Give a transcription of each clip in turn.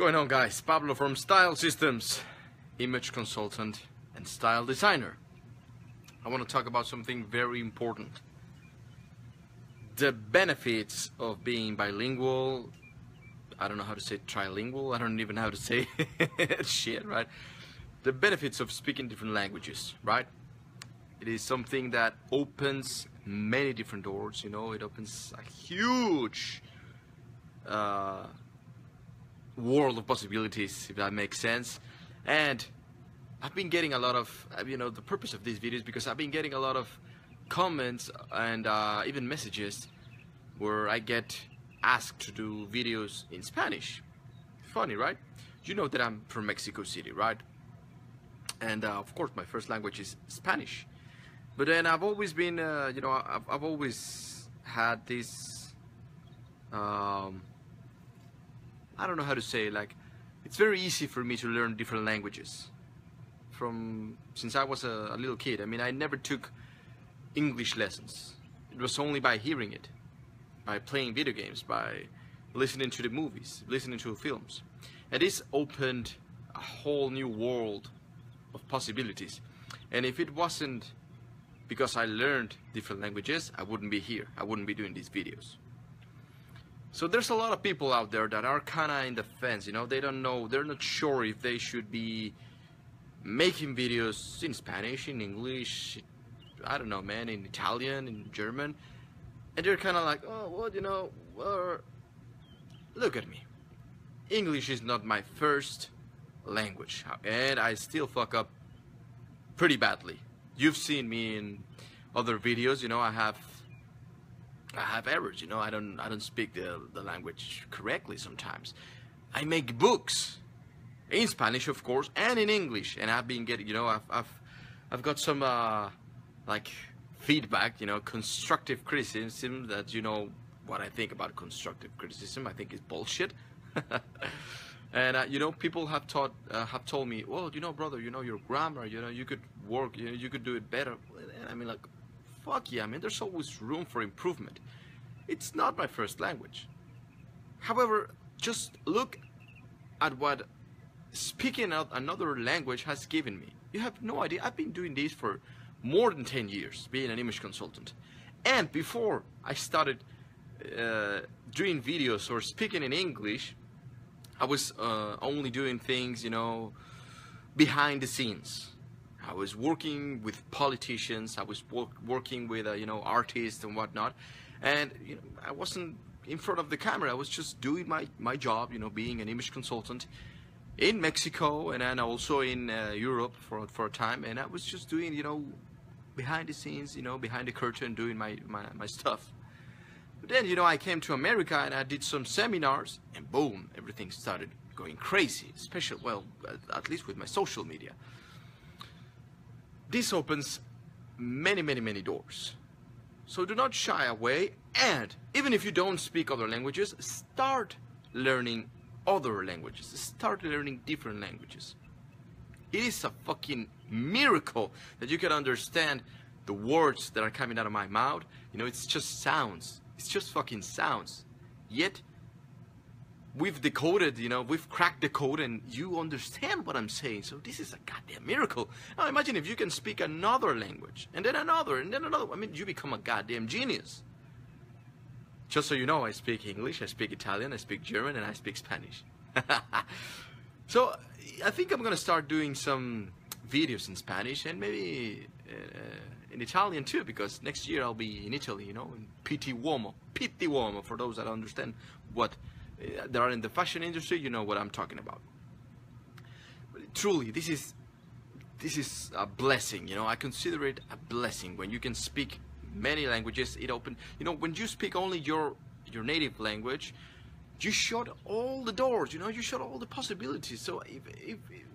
going on, guys? Pablo from Style Systems, image consultant and style designer. I want to talk about something very important. The benefits of being bilingual. I don't know how to say trilingual. I don't even know how to say shit, right? The benefits of speaking different languages, right? It is something that opens many different doors, you know. It opens a huge world of possibilities, if that makes sense. And I've been getting a lot of, the purpose of these videos, because I've been getting a lot of comments and even messages where I get asked to do videos in Spanish. Funny, right? You know that I'm from Mexico City, right? And of course my first language is Spanish. But then I've always been, I've always had this, I don't know how to say, like, it's very easy for me to learn different languages since I was a little kid. I mean, I never took English lessons. It was only by hearing it, by playing video games, by listening to the movies, listening to films. And this opened a whole new world of possibilities. And if it wasn't because I learned different languages, I wouldn't be here. I wouldn't be doing these videos. So there's a lot of people out there that are kind of in the fence, you know. They don't know, they're not sure if they should be making videos in Spanish, in English, I don't know, man, in Italian, in German. And they're kind of like, oh, well, look at me. English is not my first language, and I still fuck up pretty badly. You've seen me in other videos, you know. I have errors, you know. I don't speak the language correctly sometimes. I make books in Spanish, of course, and in English, and I've been getting, you know, I've got some like feedback, you know, constructive criticism. That, you know, what I think about constructive criticism, I think is bullshit. And you know, people have told me, well, you know, brother, you know, your grammar, you know, you could work, you know, you could do it better. And I mean, like, fuck yeah, I mean, there's always room for improvement. It's not my first language. However, just look at what speaking out another language has given me. You have no idea. I've been doing this for more than 10 years, being an image consultant. And before I started doing videos or speaking in English, I was only doing things, you know, behind the scenes. I was working with politicians. I was working with, you know, artists and whatnot. And, you know, I wasn't in front of the camera. I was just doing my job, you know, being an image consultant in Mexico, and then also in Europe for a time. And I was just doing, you know, behind the scenes, you know, behind the curtain, doing my stuff. But then, you know, I came to America and I did some seminars, and boom, everything started going crazy, especially, well, at least with my social media. This opens many, many, many doors. So do not shy away, and even if you don't speak other languages, start learning other languages. Start learning different languages. It is a fucking miracle that you can understand the words that are coming out of my mouth. You know, it's just sounds. It's just fucking sounds. Yet, we've decoded, you know, we've cracked the code and you understand what I'm saying. So this is a goddamn miracle. Now imagine if you can speak another language, and then another, and then another. I mean, you become a goddamn genius. Just so you know, I speak English, I speak Italian, I speak German, and I speak Spanish. So I think I'm gonna start doing some videos in Spanish and maybe in Italian too, because next year I'll be in Italy, you know, in Pitti Uomo, for those that understand what they are in the fashion industry, you know what I'm talking about. But truly, this is a blessing, you know. I consider it a blessing when you can speak many languages. It open, you know, when you speak only your native language, you shut all the doors, you know, you shut all the possibilities. So if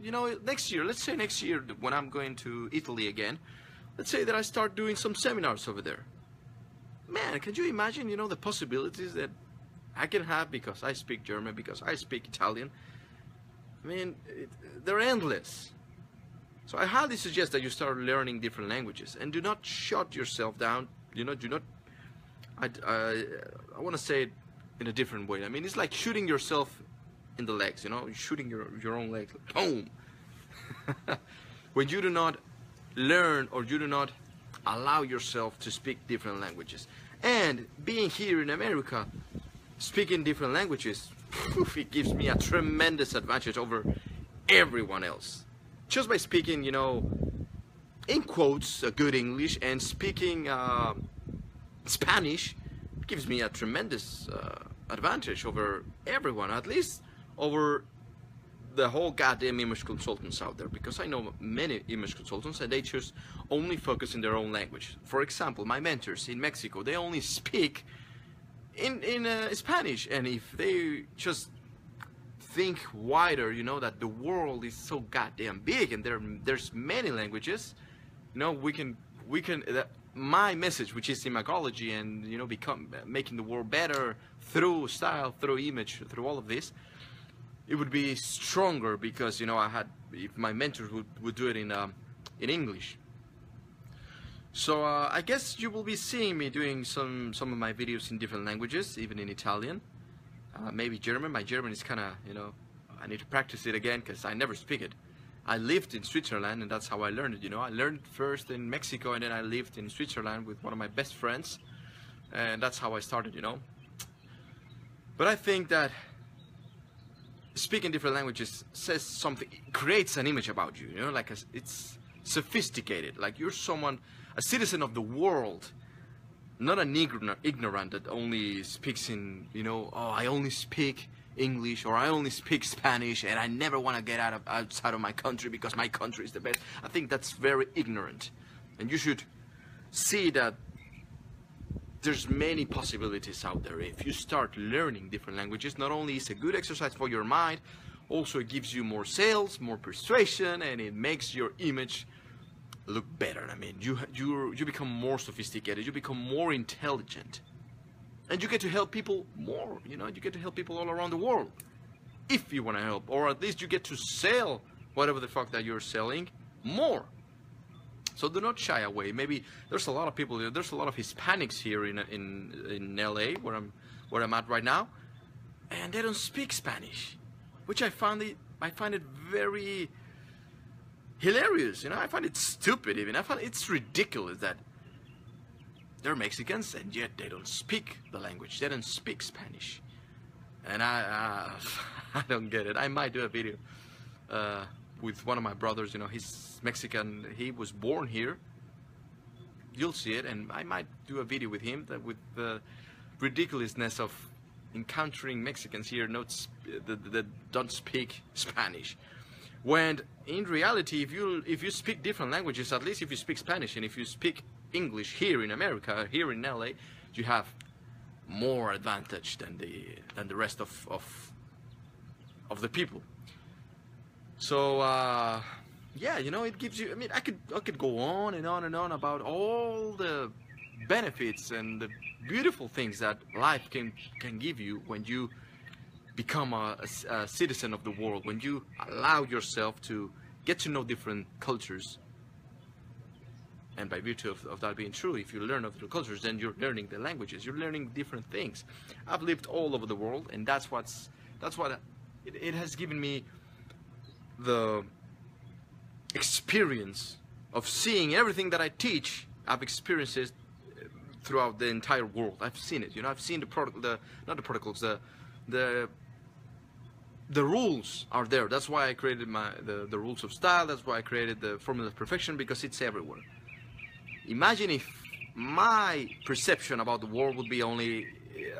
you know, next year, let's say next year when I'm going to Italy again, let's say that I start doing some seminars over there. Man, can you imagine, you know, the possibilities that I can have because I speak German, because I speak Italian? I mean, they're endless. So I highly suggest that you start learning different languages, and do not shut yourself down. You know, do not. I want to say it in a different way. I mean, it's like shooting yourself in the legs, you know, shooting your own legs, like, boom. When you do not learn, or you do not allow yourself to speak different languages. And being here in America, speaking different languages, it gives me a tremendous advantage over everyone else. Just by speaking, you know, in quotes, good English, and speaking Spanish, it gives me a tremendous advantage over everyone, at least over the whole goddamn image consultants out there, because I know many image consultants and they just only focus in their own language. For example, my mentors in Mexico, they only speak in Spanish, and if they just think wider, you know, that the world is so goddamn big and there's many languages, you know, my message, which is imagology and, you know, making the world better through style, through image, through all of this, it would be stronger, because, you know, if my mentors would do it in English. So I guess you will be seeing me doing some of my videos in different languages, even in Italian, maybe German. My German is kind of, you know, I need to practice it again because I never speak it. I lived in Switzerland, and that's how I learned it, you know. I learned first in Mexico, and then I lived in Switzerland with one of my best friends, and that's how I started, you know. But I think that speaking different languages says something, creates an image about you, you know, like it's sophisticated, like you're someone, a citizen of the world, not an ignorant that only speaks in, you know, oh, I only speak English, or I only speak Spanish, and I never want to get outside of my country because my country is the best. I think that's very ignorant, and you should see that there's many possibilities out there. If you start learning different languages, not only is it a good exercise for your mind, also it gives you more sales, more persuasion, and it makes your image look better. I mean, you become more sophisticated, you become more intelligent, and you get to help people more, you know, you get to help people all around the world, if you want to help, or at least you get to sell whatever the fuck that you're selling more. So do not shy away. Maybe there's a lot of people, there's a lot of Hispanics here in LA, where I'm at right now, and they don't speak Spanish, which I find it very hilarious, you know. I find it stupid even. I find it's ridiculous that they're Mexicans and yet they don't speak the language. They don't speak Spanish, and I don't get it. I might do a video with one of my brothers, you know, he's Mexican, he was born here, you'll see it, and I might do a video with him with the ridiculousness of encountering Mexicans here that don't speak Spanish, when in reality, if you speak different languages, at least if you speak Spanish and if you speak English here in America, here in LA, you have more advantage than the rest of the people. So yeah, you know, it gives you, I mean, I could go on and on and on about all the benefits and the beautiful things that life can give you when you become a citizen of the world, when you allow yourself to get to know different cultures. And by virtue of that being true, if you learn of the cultures, then you're learning the languages, you're learning different things. I've lived all over the world, and that's what it has given me the experience of seeing everything that I teach. I've experienced it throughout the entire world. I've seen it, you know. I've seen the rules are there. That's why I created the rules of style. That's why I created the formula of perfection, because it's everywhere. Imagine if my perception about the world would be only,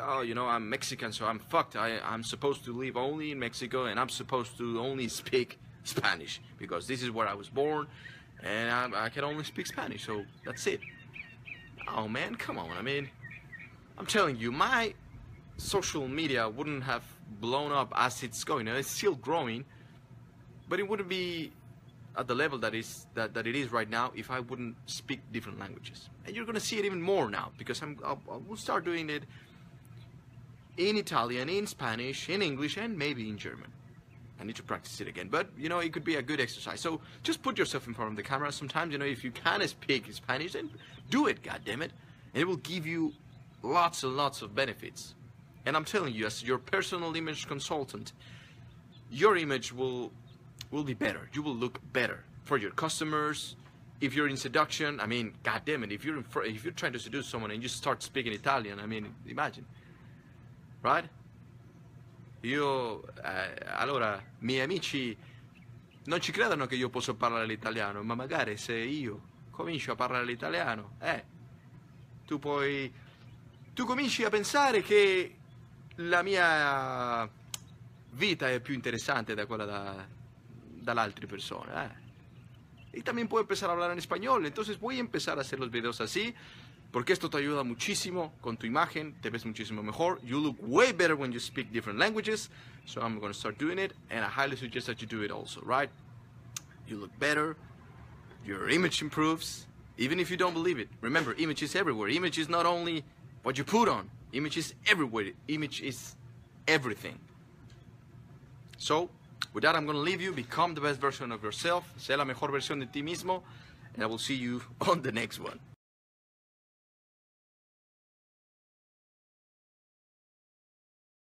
oh, you know, I'm Mexican, so I'm fucked. I'm supposed to live only in Mexico, and I'm supposed to only speak Spanish because this is where I was born, and I can only speak Spanish, so that's it. Oh man, come on. I mean, I'm telling you, my social media wouldn't have blown up as it's going. It's still growing, but it wouldn't be at the level that it is right now if I wouldn't speak different languages. And you're gonna see it even more now, because I will start doing it in Italian, in Spanish, in English, and maybe in German. I need to practice it again, but you know, it could be a good exercise. So just put yourself in front of the camera sometimes. You know, if you can speak Spanish, then do it, goddammit, and it will give you lots and lots of benefits. And I'm telling you, as your personal image consultant, your image will be better. You will look better for your customers. If you're in seduction, I mean, God damn it, if you're trying to seduce someone and you start speaking Italian, I mean, imagine, right? Allora, miei amici non ci credono che io posso parlare l'italiano, ma magari se io comincio a parlare l'italiano, tu cominci a pensare che la mia vita è più interessante da quella dalle altre persone, Y también puedo empezar a hablar en español, entonces voy a empezar a hacer los videos así, porque esto te ayuda muchísimo con tu imagen, te ves muchísimo mejor, you look way better when you speak different languages, so I'm going to start doing it, and I highly suggest that you do it also, right? You look better, your image improves, even if you don't believe it. Remember, image is everywhere. Image is not only what you put on, image is everywhere. Image is everything. So, with that, I'm going to leave you. Become the best version of yourself. Sé la mejor versión de ti mismo. And I will see you on the next one.